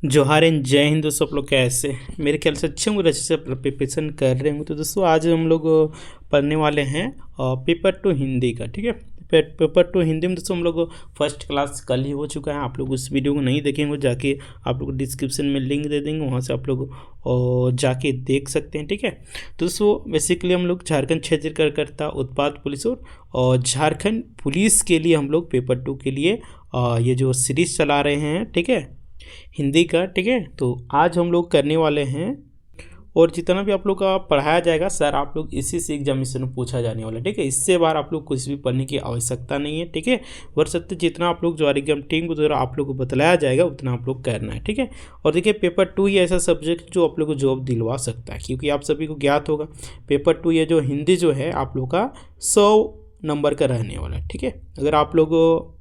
जोहार एंड जय हिंद दोस्तों। आप लोग कैसे मेरे ख्याल से अच्छे होंगे, अच्छे से प्रिपरेशन कर रहे होंगे। तो दोस्तों आज हम लोग पढ़ने वाले हैं पेपर टू हिंदी का। ठीक है, पेपर टू हिंदी में दोस्तों हम लोग फर्स्ट क्लास कल ही हो चुका है। आप लोग उस वीडियो को नहीं देखेंगे, जाके आप लोग डिस्क्रिप्शन में लिंक दे देंगे, वहाँ से आप लोग जाके देख सकते हैं। ठीक है, तो दोस्तों बेसिकली हम लोग झारखंड क्षेत्र कार्यकर्ता उत्पाद पुलिस और झारखंड पुलिस के लिए हम लोग पेपर 2 के लिए ये जो सीरीज़ चला रहे हैं, ठीक है, हिंदी का। ठीक है, तो आज हम लोग करने वाले हैं और जितना भी आप लोग का पढ़ाया जाएगा सर, आप लोग इसी से एग्जामिनेशन में पूछा जाने वाला है। ठीक है, इससे बार आप लोग कुछ भी पढ़ने की आवश्यकता नहीं है। ठीक है, वर्षत जितना आप लोग जो एग्जाम टीम को द्वारा आप लोग को बताया जाएगा उतना आप लोग करना है। ठीक है, और देखिए पेपर 2 ही ऐसा सब्जेक्ट जो आप लोग को जॉब दिलवा सकता है, क्योंकि आप सभी को ज्ञात होगा पेपर 2 ये जो हिंदी जो है आप लोग का 100 नंबर का रहने वाला है। ठीक है, अगर आप लोग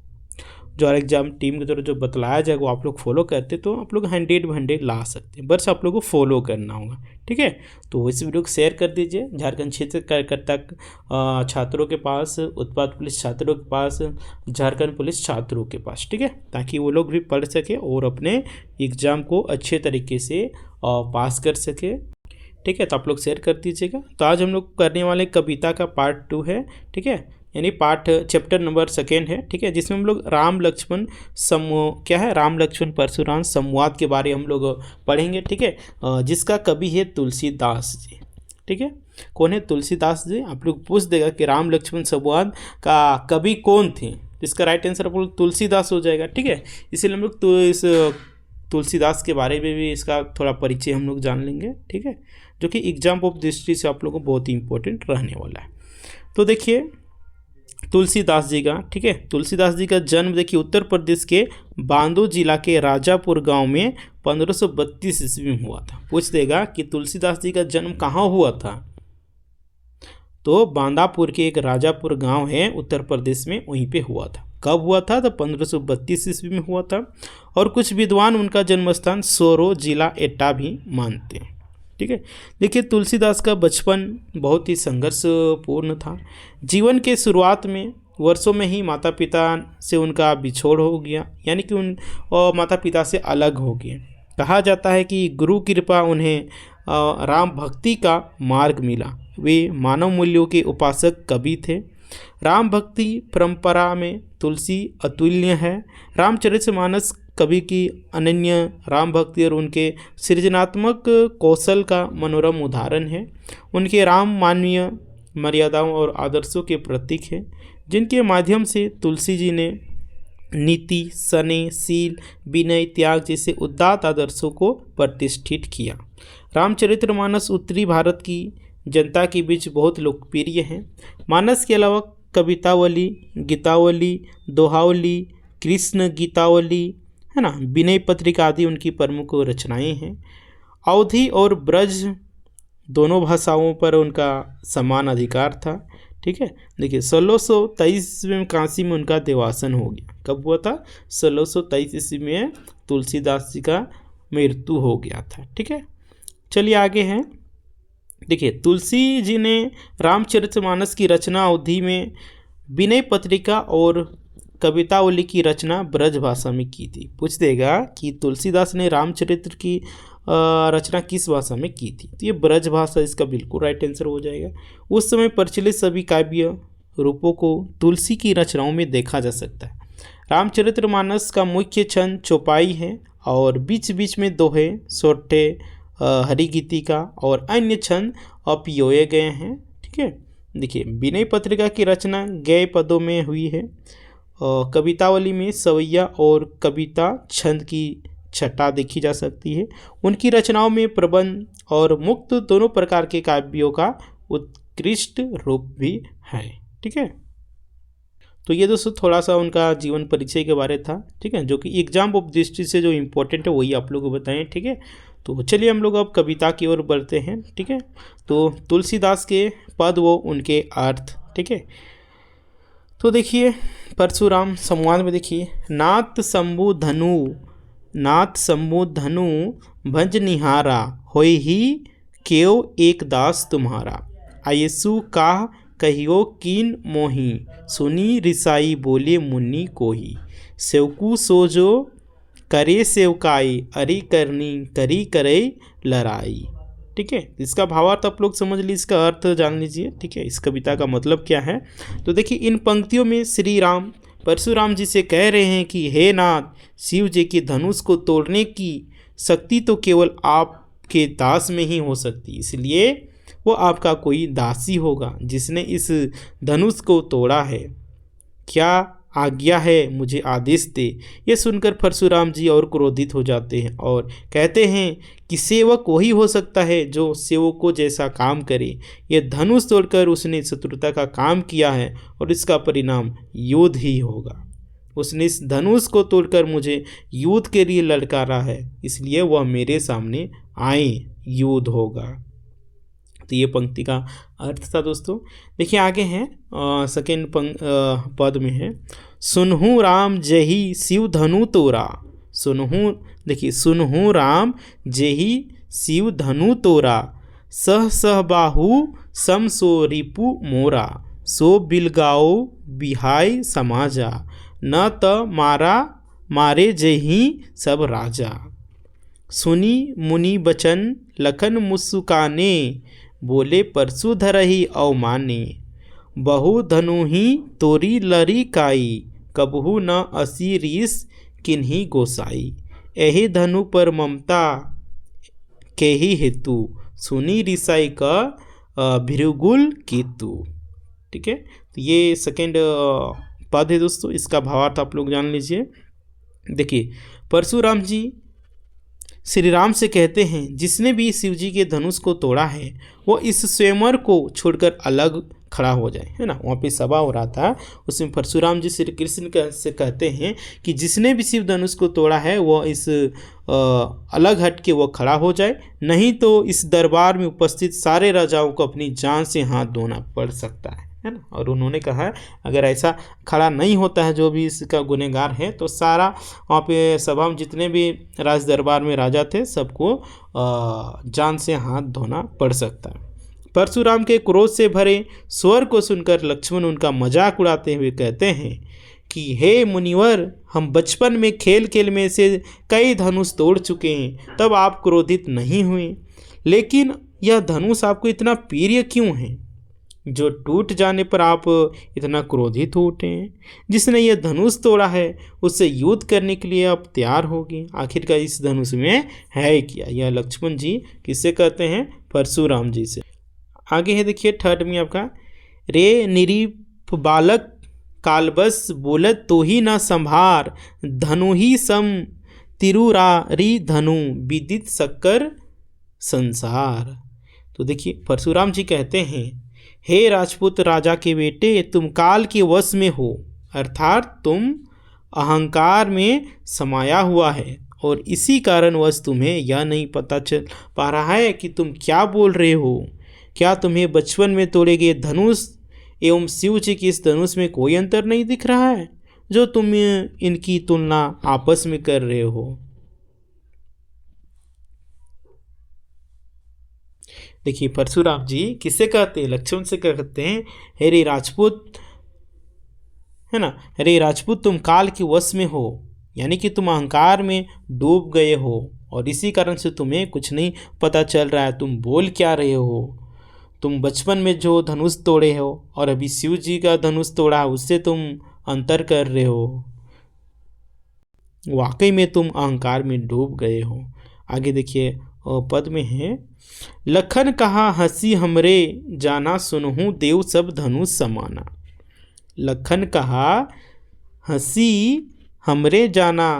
जो एग्जाम टीम के द्वारा जो बतलाया जाएगा वो आप लोग फॉलो करते तो आप लोग 100 ला सकते हैं, बस आप लोग को फॉलो करना होगा। ठीक है, तो इस वीडियो को शेयर कर दीजिए झारखंड क्षेत्र कार्यकर्ता छात्रों के पास, उत्पाद पुलिस छात्रों के पास, झारखंड पुलिस छात्रों के पास। ठीक है, ताकि वो लोग भी पढ़ सके और अपने एग्ज़ाम को अच्छे तरीके से पास कर सके। ठीक है, तो आप लोग शेयर कर दीजिएगा। तो आज हम लोग करने वाले कविता का पार्ट 2 है। ठीक है, यानी पार्ट चैप्टर नंबर 2 है। ठीक है, जिसमें हम लोग राम लक्ष्मण राम लक्ष्मण परशुराम संवाद के बारे हम लोग पढ़ेंगे। ठीक है, जिसका कवि है तुलसीदास जी। ठीक है, कौन है? तुलसीदास जी। आप लोग पूछ देगा कि राम लक्ष्मण संवाद का कवि कौन थे, इसका राइट आंसर आप लोग तुलसीदास हो जाएगा। ठीक है, इसीलिए हम लोग तो इस तुलसीदास के बारे में भी इसका थोड़ा परिचय हम लोग जान लेंगे। ठीक है, जो कि एग्जाम ऑफ दृष्टि से आप लोगों को बहुत ही इंपॉर्टेंट रहने वाला है। तो देखिए तुलसीदास जी का, ठीक है, तुलसीदास जी का जन्म देखिए उत्तर प्रदेश के बांदो जिला के राजापुर गांव में 1532 ईस्वी में हुआ था। पूछ देगा कि तुलसीदास जी का जन्म कहाँ हुआ था, तो बांदापुर के एक राजापुर गांव है उत्तर प्रदेश में, वहीं पे हुआ था। कब हुआ था? तो 1532 ईस्वी में हुआ था। और कुछ विद्वान उनका जन्म स्थान सोरो जिला एटा भी मानते हैं। ठीक है, देखिए तुलसीदास का बचपन बहुत ही संघर्षपूर्ण था। जीवन के शुरुआत में वर्षों में ही माता पिता से उनका बिछोड़ हो गया, यानी कि माता पिता से अलग हो गए। कहा जाता है कि गुरु कृपा उन्हें राम भक्ति का मार्ग मिला। वे मानव मूल्यों के उपासक कवि थे। राम भक्ति परंपरा में तुलसी अतुल्य है। रामचरितमानस कवि की अनन्य राम भक्ति और उनके सृजनात्मक कौशल का मनोरम उदाहरण है। उनके राम मानवीय मर्यादाओं और आदर्शों के प्रतीक है, जिनके माध्यम से तुलसी जी ने नीति, स्नेह, शील, विनय, त्याग जैसे उदात्त आदर्शों को प्रतिष्ठित किया। रामचरितमानस उत्तरी भारत की जनता के बीच बहुत लोकप्रिय है। मानस के अलावा कवितावली, गीतावली, दोहावली, कृष्ण गीतावली, है ना, विनय पत्रिका आदि उनकी प्रमुख रचनाएं हैं। अवधी और ब्रज दोनों भाषाओं पर उनका समान अधिकार था। ठीक है, देखिए 1623 में काशी में उनका देवासन हो गया। कब हुआ था? 1623 ईस्वी में तुलसीदास जी का मृत्यु हो गया था। ठीक है, चलिए आगे हैं। देखिए तुलसी जी ने रामचरितमानस की रचना अवधी में, विनय पत्रिका और कवितावली की रचना ब्रज भाषा में की थी। पूछ देगा कि तुलसीदास ने रामचरित्र की रचना किस भाषा में की थी, तो ये ब्रज भाषा इसका बिल्कुल राइट आंसर हो जाएगा। उस समय प्रचलित सभी काव्य रूपों को तुलसी की रचनाओं में देखा जा सकता है। रामचरितमानस का मुख्य छंद चौपाई है और बीच बीच में दोहे, सोठे, हरिगीतिका और अन्य छंद अपयोए गए हैं। ठीक है, देखिए विनय पत्रिका की रचना गए पदों में हुई है। कवितावली में सवैया और कविता छंद की छटा देखी जा सकती है। उनकी रचनाओं में प्रबंध और मुक्त दोनों प्रकार के काव्यों का उत्कृष्ट रूप भी है। ठीक है, तो ये दोस्तों थोड़ा सा उनका जीवन परिचय के बारे था। ठीक है, जो कि एग्जाम ऑफ दृष्टि से जो इम्पोर्टेंट है वही आप लोगों को बताएं। ठीक है, तो चलिए हम लोग अब कविता की ओर बढ़ते हैं। ठीक है, तो तुलसीदास के पद वो उनके अर्थ। ठीक है, तो देखिए परशुराम संवाद में देखिए, नाथ शंभु धनु भंज निहारा, होय ही केव एक दास तुम्हारा। आयसु का कहियो कीन मोही, सुनी रिसाई बोले मुनि कोही। सेवकू सोजो करे सेवकाई, अरि करनी करी करे लड़ाई। ठीक है, इसका भावार्थ आप लोग समझ लीजिए, इसका अर्थ जान लीजिए। ठीक है, इस कविता का मतलब क्या है। तो देखिए, इन पंक्तियों में श्री राम परशुराम जी से कह रहे हैं कि हे नाथ, शिव जी की धनुष को तोड़ने की शक्ति तो केवल आपके दास में ही हो सकती, इसलिए वो आपका कोई दासी होगा जिसने इस धनुष को तोड़ा है। क्या आज्ञा है, मुझे आदेश दे। ये सुनकर परशुराम जी और क्रोधित हो जाते हैं और कहते हैं कि सेवक वही हो सकता है जो सेवकों जैसा काम करे। ये धनुष तोड़कर उसने शत्रुता का काम किया है और इसका परिणाम युद्ध ही होगा। उसने इस धनुष को तोड़कर मुझे युद्ध के लिए ललकारा है, इसलिए वह मेरे सामने आए, युद्ध होगा। तो ये पंक्ति का अर्थ था दोस्तों। देखिए आगे है सेकेंड पद में है, सुनहु राम जही शिव धनु तोरा। सुनहु, देखिए सुनहु राम जही शिव धनु तोरा, सह सह बाहु सम सो रिपु मोरा, सो बिलगाओ बिहाय समाजा, न त मारा मारे जही सब राजा। सुनी मुनि बचन लखन मुस्काने, बोले परसु धरही अवमाने, बहु धनु ही तोरी लरी काई, कबहु न असी रीस किन्ही गोसाई, एहि धनु पर ममता केहि हेतु, सुनी रिसाई का भृगुल केतु। ठीक है, तो ये सेकेंड पद है दोस्तों, इसका भावार्थ आप लोग जान लीजिए। देखिए परशुराम जी श्री राम से कहते हैं, जिसने भी शिव जी के धनुष को तोड़ा है वो इस स्वयंवर को छोड़कर अलग खड़ा हो जाए, है ना। वहाँ पे सभा हो रहा था, उसमें परशुराम जी श्री कृष्ण से कहते हैं कि जिसने भी शिव धनुष को तोड़ा है वो इस अलग हट के वो खड़ा हो जाए, नहीं तो इस दरबार में उपस्थित सारे राजाओं को अपनी जान से हाथ धोना पड़ सकता है ना। और उन्होंने कहा अगर ऐसा खड़ा नहीं होता है जो भी इसका गुनहगार है, तो सारा वहाँ पे सभा में जितने भी राज दरबार में राजा थे सबको जान से हाथ धोना पड़ सकता है। परशुराम के क्रोध से भरे स्वर को सुनकर लक्ष्मण उनका मजाक उड़ाते हुए कहते हैं कि हे मुनिवर, हम बचपन में खेल खेल में से कई धनुष तोड़ चुके हैं, तब आप क्रोधित नहीं हुए, लेकिन यह धनुष आपको इतना प्रिय क्यों है जो टूट जाने पर आप इतना क्रोधित हो उठे हैं। जिसने यह धनुष तोड़ा है उससे युद्ध करने के लिए आप तैयार होगे, आखिरकार इस धनुष में है क्या। यह लक्ष्मण जी किससे कहते हैं, परशुराम जी से। आगे है देखिए थर्ड में आपका, रे निरीप बालक कालबस बोलत तो ही न संभार, धनु ही सम तिरुरारी धनु विदित शक्कर संसार। तो देखिए परशुराम जी कहते हैं, हे राजपूत राजा के बेटे, तुम काल के वश में हो, अर्थात तुम अहंकार में समाया हुआ है और इसी कारणवश तुम्हें यह नहीं पता चल पा रहा है कि तुम क्या बोल रहे हो। क्या तुम्हें बचपन में तोड़े गए धनुष एवं शिव जी की इस धनुष में कोई अंतर नहीं दिख रहा है जो तुम इनकी तुलना आपस में कर रहे हो। देखिए परशुराम जी किससे कहते हैं, लक्ष्मण से कहते हैं, हे राजपूत, है ना, हे राजपूत तुम काल के वश में हो, यानी कि तुम अहंकार में डूब गए हो और इसी कारण से तुम्हें कुछ नहीं पता चल रहा है तुम बोल क्या रहे हो। तुम बचपन में जो धनुष तोड़े हो और अभी शिव जी का धनुष तोड़ा उससे तुम अंतर कर रहे हो, वाकई में तुम अहंकार में डूब गए हो। आगे देखिए पद में है, लखन कहा हंसी हमरे जाना, सुनहु देव सब धनुष समाना। लखन कहा हंसी हमरे जाना,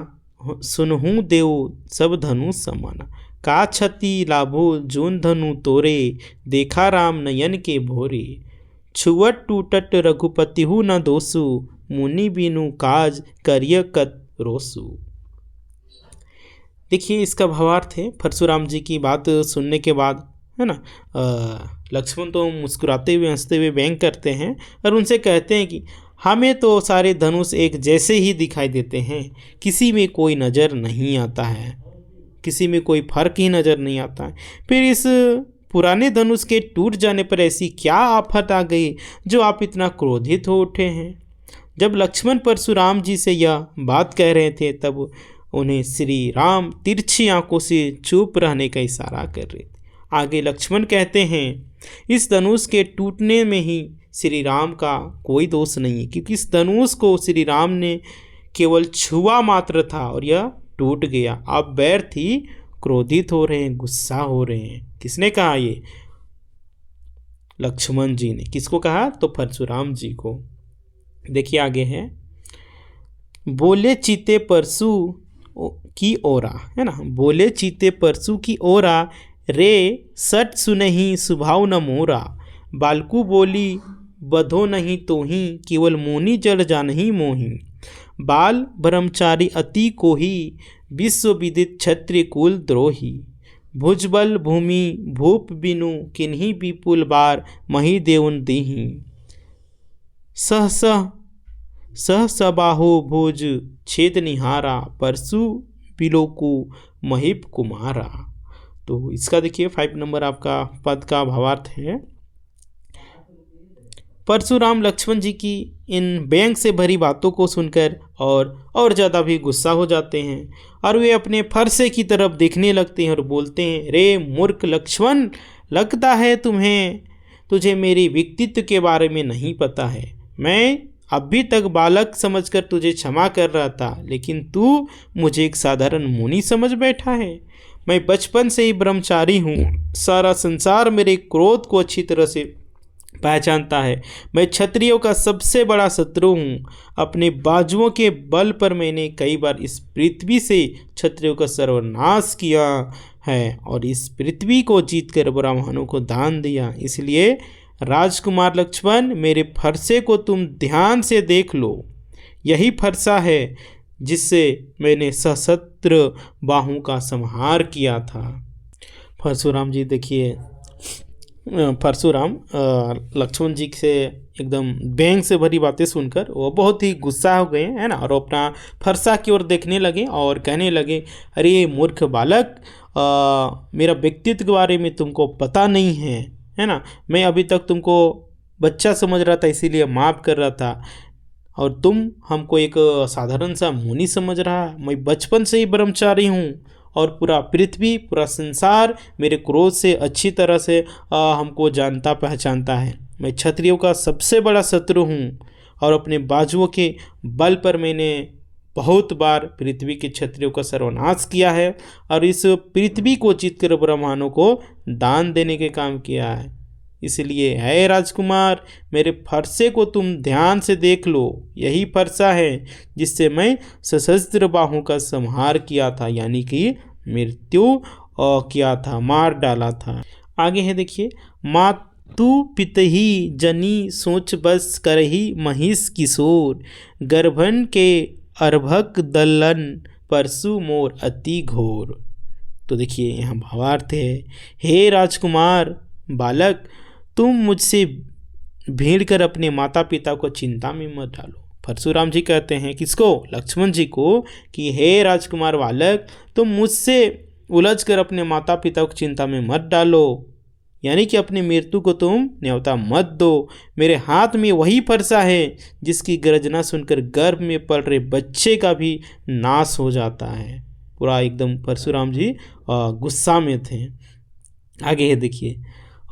सुनहु देव सब धनुष समाना। का क्षति लाभो जून धनु तोरे, देखा राम नयन के भोरे। छुवट टूटट रघुपतिहु न दोसु, मुनि बिनु काज करिय कत रोसु। देखिए इसका भावार्थ है, परशुराम जी की बात सुनने के बाद, है ना, लक्ष्मण तो मुस्कुराते हुए हंसते हुए व्यंग करते हैं और उनसे कहते हैं कि हमें तो सारे धनुष एक जैसे ही दिखाई देते हैं, किसी में कोई नज़र नहीं आता है, किसी में कोई फर्क ही नज़र नहीं आता है। फिर इस पुराने धनुष के टूट जाने पर ऐसी क्या आफत आ गई जो आप इतना क्रोधित हो उठे हैं। जब लक्ष्मण परशुराम जी से यह बात कह रहे थे तब उन्हें श्री राम तिरछी आंखों से चुप रहने का इशारा कर रहे थे। आगे लक्ष्मण कहते हैं इस धनुष के टूटने में ही श्री राम का कोई दोष नहीं है, क्योंकि इस धनुष को श्री राम ने केवल छुआ मात्र था और यह टूट गया। अब बैर थी, क्रोधित हो रहे हैं, गुस्सा हो रहे हैं। किसने कहा ये? लक्ष्मण जी ने। किसको कहा? तो परशुराम जी को। देखिए आगे है, बोले चीते परसू की ओरा, है ना, बोले चीते परसू की ओरा, रे सट सुनहि स्वभाव न मोरा, बालकू बोली बधो नहीं तोही, केवल मोनी जड़ जानही मोही, बाल ब्रह्मचारी अति कोही, विश्व विदित क्षत्रिय कुल द्रोही, भुजबल भूमि भूप बिनु, किन्हीं विपुल बार मही देउन दीही, सह सह सह सबाहो भोज छेद निहारा, परसु बिलोकु महिप कुमारा। तो इसका देखिए 5 नंबर आपका पद का भावार्थ है। परशुराम लक्ष्मण जी की इन व्यंग से भरी बातों को सुनकर और ज़्यादा भी गुस्सा हो जाते हैं और वे अपने फरसे की तरफ देखने लगते हैं और बोलते हैं, रे मूर्ख लक्ष्मण, लगता है तुझे मेरी व्यक्तित्व के बारे में नहीं पता है। मैं अभी तक बालक समझकर तुझे क्षमा कर रहा था, लेकिन तू मुझे एक साधारण मुनि समझ बैठा है। मैं बचपन से ही ब्रह्मचारी हूँ, सारा संसार मेरे क्रोध को अच्छी तरह से पहचानता है। मैं क्षत्रियों का सबसे बड़ा शत्रु हूँ। अपने बाजुओं के बल पर मैंने कई बार इस पृथ्वी से क्षत्रियों का सर्वनाश किया है और इस पृथ्वी को जीतकर ब्राह्मणों को दान दिया। इसलिए राजकुमार लक्ष्मण, मेरे फरसे को तुम ध्यान से देख लो। यही फरसा है जिससे मैंने सशस्त्र बाहु का संहार किया था। परशुराम जी देखिए, परशुराम लक्ष्मण जी से एकदम व्यंग से भरी बातें सुनकर वो बहुत ही गुस्सा हो गए, है ना, और अपना फरसा की ओर देखने लगे और कहने लगे, अरे मूर्ख बालक, मेरा व्यक्तित्व के बारे में तुमको पता नहीं है ना। मैं अभी तक तुमको बच्चा समझ रहा था, इसीलिए माफ़ कर रहा था, और तुम हमको एक साधारण सा मुनि समझ रहा है। मैं बचपन से ही ब्रह्मचारी हूँ और पूरा पृथ्वी, पूरा संसार मेरे क्रोध से अच्छी तरह से हमको जानता पहचानता है। मैं क्षत्रियों का सबसे बड़ा शत्रु हूँ और अपने बाजुओं के बल पर मैंने बहुत बार पृथ्वी के क्षत्रियों का सर्वनाश किया है और इस पृथ्वी को जीतकर ब्राह्मणों को दान देने के काम किया है। इसलिए है राजकुमार, मेरे फरसे को तुम ध्यान से देख लो। यही फरसा है जिससे मैं सशस्त्र बाहु का संहार किया था, यानी कि मृत्यु किया था, मार डाला था। आगे है देखिए, मातु पितही जनी सोच बस करही महिष किशोर, गर्भन के अर्भक दलन परसु मोर अति घोर। तो देखिए यहाँ भावार्थ है, हे राजकुमार बालक, तुम मुझसे भीड़ कर अपने माता पिता को चिंता में मत डालो। परशुराम जी कहते हैं किसको? लक्ष्मण जी को, कि हे राजकुमार बालक, तुम मुझसे उलझ कर अपने माता पिता को चिंता में मत डालो, यानी कि अपनी मृत्यु को तुम न्योता मत दो। मेरे हाथ में वही फरसा है जिसकी गर्जना सुनकर गर्भ में पल रहे बच्चे का भी नाश हो जाता है। पूरा एकदम परशुराम जी गुस्सा में थे। आगे है देखिए,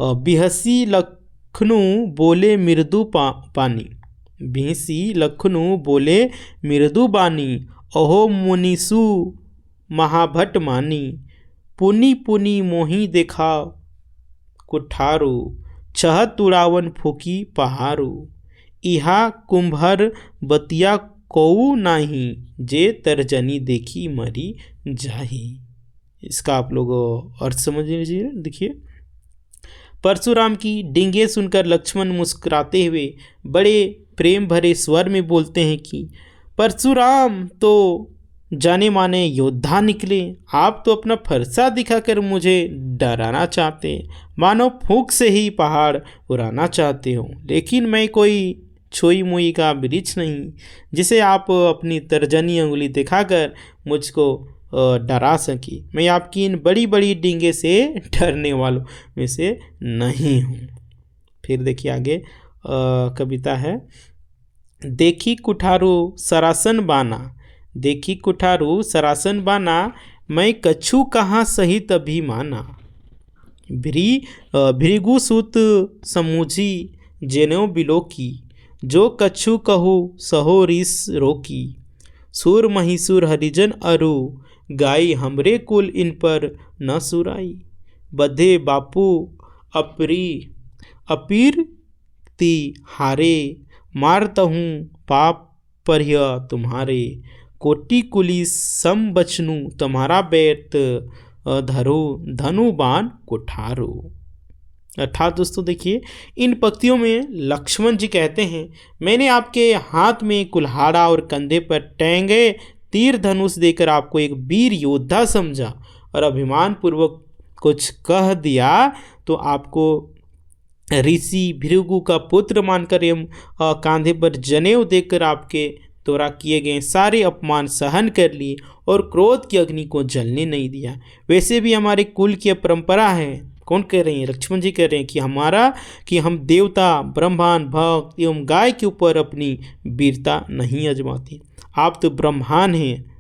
बिहसी लखनऊ बोले मृदु पानी, बिहसी लखनऊ बोले मृदु बानी, अहो मुनिसु महाभट मानी, पुनि पुनि मोही देखा कुठारू, चहत उड़ावन फूकी पहारू, इहा कुंभर बतिया कऊ नाही, जे तर्जनी देखी मरी जाही। इसका आप लोग अर्थ समझ लीजिए। देखिए, परशुराम की डींगे सुनकर लक्ष्मण मुस्कुराते हुए बड़े प्रेम भरे स्वर में बोलते हैं कि परशुराम तो जाने माने योद्धा निकले, आप तो अपना फरसा दिखाकर मुझे डराना चाहते, मानो फूंक से ही पहाड़ उड़ाना चाहते हो। लेकिन मैं कोई छोई मोई का वृक्ष नहीं जिसे आप अपनी तर्जनी उंगली दिखाकर मुझको डरा सकी। मैं आपकी इन बड़ी बड़ी डींगे से डरने वालों में से नहीं हूँ। फिर देखिए आगे कविता है, देखी कुठारो सरासन बाना, देखी कुठारू सरासन बाना, मैं कछु कहाँ सहित अभिमाना। भृगुसुत समूझी जेनो बिलोकी, जो कछु कहू सहो रिस रोकी। सुर महिसुर हरिजन अरु, गाई हमरे कुल इन पर न सुराई। बधे बापू अपीर ती हारे, मारतहूँ पाप परिय तुम्हारे। कोटि कुलिस सम बचनू, तुम्हारा बैत धरो धनु बाण कुठारो। अर्थात दोस्तों देखिए, इन पंक्तियों में लक्ष्मण जी कहते हैं, मैंने आपके हाथ में कुल्हाड़ा और कंधे पर टैंगे तीर धनुष देकर आपको एक वीर योद्धा समझा और अभिमान पूर्वक कुछ कह दिया तो आपको ऋषि भृगु का पुत्र मानकर एवं कांधे पर जनेऊ देकर आपके द्वारा किए गए सारे अपमान सहन कर लिए और क्रोध की अग्नि को जलने नहीं दिया। वैसे भी हमारे कुल की परंपरा है। कौन कह रहे हैं? लक्ष्मण जी कह रहे हैं कि हम देवता, ब्रह्मांड, भक्त एवं गाय के ऊपर अपनी वीरता नहीं आजमाते। आप तो ब्रह्मांड हैं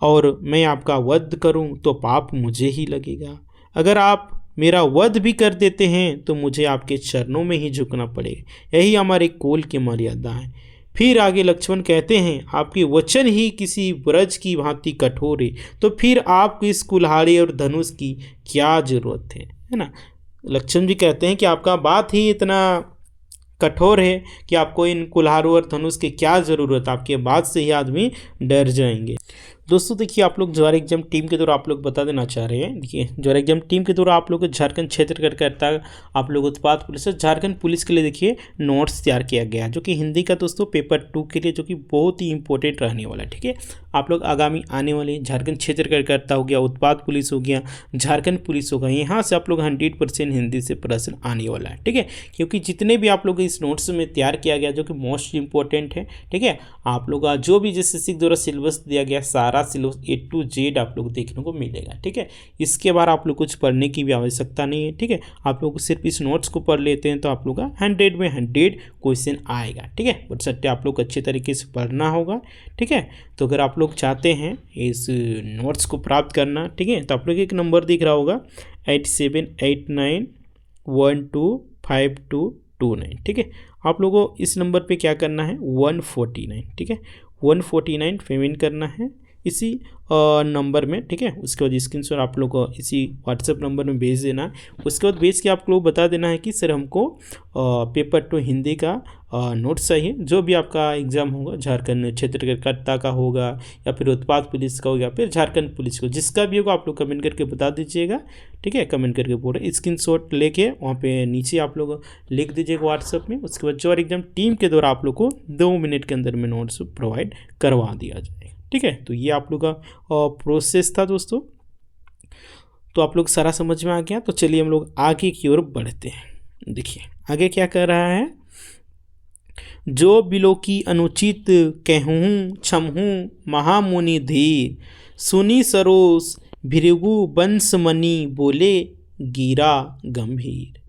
और मैं आपका वध करूं तो पाप मुझे ही लगेगा। अगर आप मेरा वध भी कर देते हैं तो मुझे आपके चरणों में ही झुकना पड़ेगा। यही हमारे कुल की मर्यादा है। फिर आगे लक्ष्मण कहते हैं, आपके वचन ही किसी ब्रज की भांति कठोर है, तो फिर आपको इस कुल्हाड़ी और धनुष की क्या जरूरत है ना। लक्ष्मण जी कहते हैं कि आपका बात ही इतना कठोर है कि आपको इन कुल्हाड़ों और धनुष की क्या ज़रूरत, आपके बात से ही आदमी डर जाएंगे। दोस्तों देखिए, आप लोग ज्वार एग्जाम टीम के द्वारा आप लोग बता देना चाह रहे हैं। देखिए, ज्वार एग्जाम टीम के द्वारा आप लोग झारखंड क्षेत्र करता आप लोग उत्पाद पुलिस झारखंड पुलिस के लिए देखिए नोट्स तैयार किया गया, जो कि हिंदी का दोस्तों पेपर 2 के लिए, जो कि बहुत ही इंपॉर्टेंट रहने वाला है। ठीक है, आप लोग आगामी आने वाले झारखंड क्षेत्र करता हो गया, उत्पाद पुलिस हो गया, झारखंड पुलिस होगा, यहाँ से आप लोग 100% हिंदी से प्रश्न आने वाला है। ठीक है, क्योंकि जितने भी आप लोग इस नोट्स में तैयार किया गया, जो कि मोस्ट इंपॉर्टेंट है। ठीक है, आप लोग का जो भी जैसे द्वारा सिलेबस दिया गया, सारा सिलेबस A to Z आप लोग देखने को मिलेगा। ठीक है, इसके बाद आप लोग कुछ पढ़ने की भी आवश्यकता नहीं है। ठीक है, आप लोग सिर्फ इस नोट्स को पढ़ लेते हैं तो आप लोग का 100 में 100 क्वेश्चन आएगा। ठीक है, बट सट्टे आप लोग अच्छे तरीके से पढ़ना होगा। ठीक है, तो अगर आप लोग चाहते हैं इस नोट्स को प्राप्त करना, ठीक है, तो आप लोग एक नंबर दिख रहा होगा 8789125229। ठीक है, आप लोगों को इस नंबर पे क्या करना है 149। ठीक है, 149 पेमेंट करना है इसी नंबर में। ठीक है, उसके बाद स्क्रीनशॉट आप लोग को इसी व्हाट्सएप नंबर में भेज देना है। उसके बाद भेज के आप लोग बता देना है कि सर हमको पेपर 2 हिंदी का नोट्स चाहिए। जो भी आपका एग्ज़ाम होगा, झारखंड क्षेत्रकर्ता का होगा या फिर उत्पाद पुलिस का होगा या फिर झारखंड पुलिस को, जिसका भी होगा आप लोग कमेंट करके बता दीजिएगा। ठीक है, कमेंट करके पूरा स्क्रीनशॉट लेके वहाँ पे नीचे आप लोग लिख दीजिएगा व्हाट्सएप में। उसके बाद जो एग्जाम टीम के द्वारा आप लोग को 2 मिनट के अंदर में नोट्स प्रोवाइड करवा दिया जाएगा। ठीक है, तो ये आप लोग का प्रोसेस था दोस्तों। तो आप लोग सारा समझ में आ गया। तो चलिए हम लोग आगे की ओर बढ़ते हैं। देखिए आगे क्या कर रहा है, जो बिलो की अनुचित कहूँ क्षमहूँ महामुनि धीर, सुनी सरोस भृगु बंसमणि बोले गिरा गंभीर।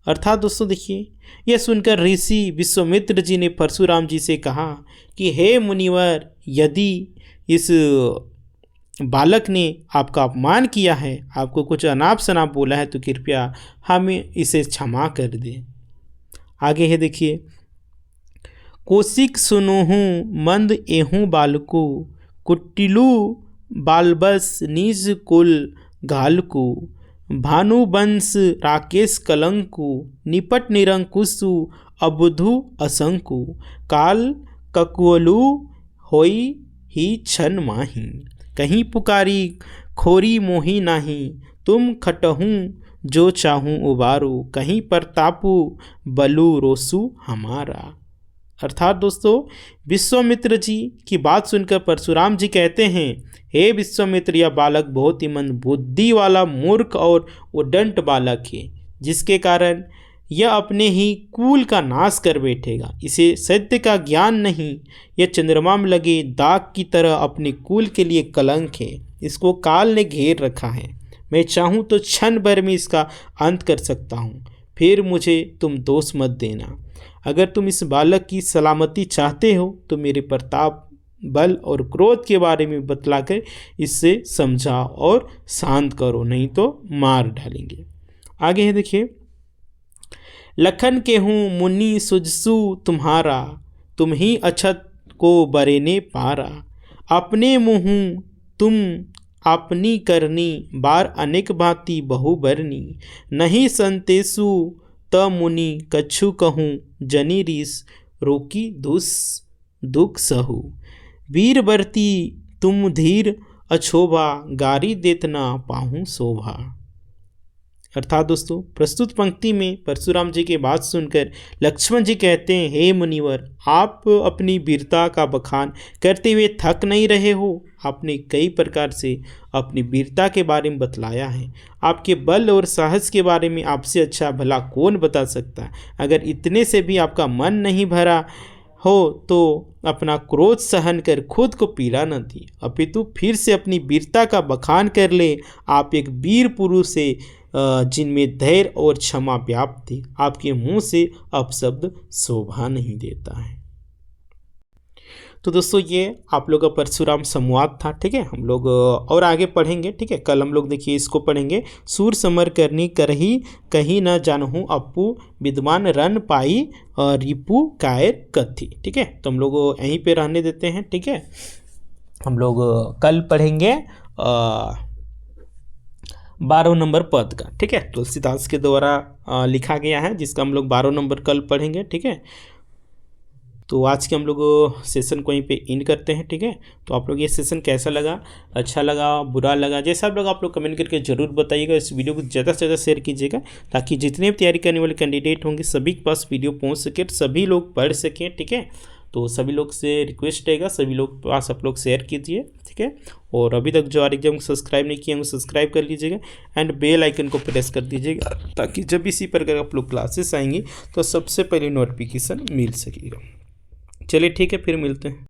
अर्थात दोस्तों देखिए, यह सुनकर ऋषि विश्वामित्र जी ने परशुराम जी से कहा कि हे मुनिवर, यदि इस बालक ने आपका अपमान किया है, आपको कुछ अनाप शनाप बोला है, तो कृपया हमें इसे क्षमा कर दें। आगे है देखिए, कोशिक सुनोहूँ मंद एहूँ बालको, कुटिलु बालबस निज कुल घालको, भानुवंश राकेश कलंकु, निपट निरंकुशु अबुधु असंकु, काल ककुअलु होई ही छन माही, कहीं पुकारी खोरी मोही नाही, तुम खटहूँ जो चाहूँ उबारू, कहीं परतापु बलु रोसु हमारा। अर्थात दोस्तों, विश्वामित्र जी की बात सुनकर परशुराम जी कहते हैं, हे विश्वामित्र, यह बालक बहुत ही मंद बुद्धि वाला मूर्ख और उद्दंड बालक है, जिसके कारण यह अपने ही कुल का नाश कर बैठेगा। इसे सत्य का ज्ञान नहीं, यह चंद्रमा में लगे दाग की तरह अपने कुल के लिए कलंक है। इसको काल ने घेर रखा है। मैं चाहूँ तो क्षण भर में इसका अंत कर सकता हूँ, फिर मुझे तुम दोष मत देना। अगर तुम इस बालक की सलामती चाहते हो तो मेरे प्रताप, बल और क्रोध के बारे में बतलाकर इससे समझाओ और शांत करो, नहीं तो मार डालेंगे। आगे है देखिए, लखन के हूँ मुनि सुजसु तुम्हारा, तुम ही अछत को बरेने पारा। अपने मुँह तुम अपनी करनी, बार अनेक भांति बहु बरनी। नहीं संतेसु त मुनि कछु कहूँ, जनी रीस रोकी दुख सहु। वीर बरती तुम धीर अछोभा, गारी देतना पाहूँ शोभा। अर्थात दोस्तों, प्रस्तुत पंक्ति में परशुराम जी की बात सुनकर लक्ष्मण जी कहते हैं, हे मुनिवर, आप अपनी वीरता का बखान करते हुए थक नहीं रहे हो। आपने कई प्रकार से अपनी वीरता के बारे में बतलाया है। आपके बल और साहस के बारे में आपसे अच्छा भला कौन बता सकता है। अगर इतने से भी आपका मन नहीं भरा हो तो अपना क्रोध सहन कर खुद को पीड़ा न दी, अपितु फिर से अपनी वीरता का बखान कर ले। आप एक वीर पुरुष से जिनमें धैर्य और क्षमा व्याप्त थी। आपके मुंह से अपशब्द शोभा नहीं देता है। तो दोस्तों, ये आप लोग का परशुराम संवाद था। ठीक है, हम लोग और आगे पढ़ेंगे। ठीक है, कल हम लोग देखिए इसको पढ़ेंगे, सूर समर करनी करही कहीं न जानहूँ, अप्पू विद्वान रन पाई रिपु कायर कथी। ठीक है, तो हम लोग यहीं पे रहने देते हैं। ठीक है, हम लोग कल पढ़ेंगे 12 नंबर पद का। ठीक है, तुलसीदास के द्वारा लिखा गया है, जिसका हम लोग 12 नंबर कल पढ़ेंगे। ठीक है, तो आज के हम लोग सेशन को यहीं पे इन करते हैं। ठीक है, तो आप लोग ये सेशन कैसा लगा, अच्छा लगा, बुरा लगा, जैसा आप लोग कमेंट करके ज़रूर बताइएगा। इस वीडियो को ज़्यादा से ज़्यादा शेयर कीजिएगा, ताकि जितने भी तैयारी करने वाले कैंडिडेट होंगे सभी के पास वीडियो पहुंच सके, सभी लोग पढ़ सकें। ठीक है, तो सभी लोग से रिक्वेस्ट रहेगा, सभी लोग पास आप लोग शेयर कीजिए। ठीक है, और अभी तक जो एग्जाम को सब्सक्राइब नहीं किए हैं वो सब्सक्राइब कर लीजिएगा एंड बेल आइकन को प्रेस कर दीजिएगा, ताकि जब इसी प्रकार आप लोग क्लासेस आएंगी तो सबसे पहले नोटिफिकेशन मिल सकेगा। चलिए ठीक है, फिर मिलते हैं।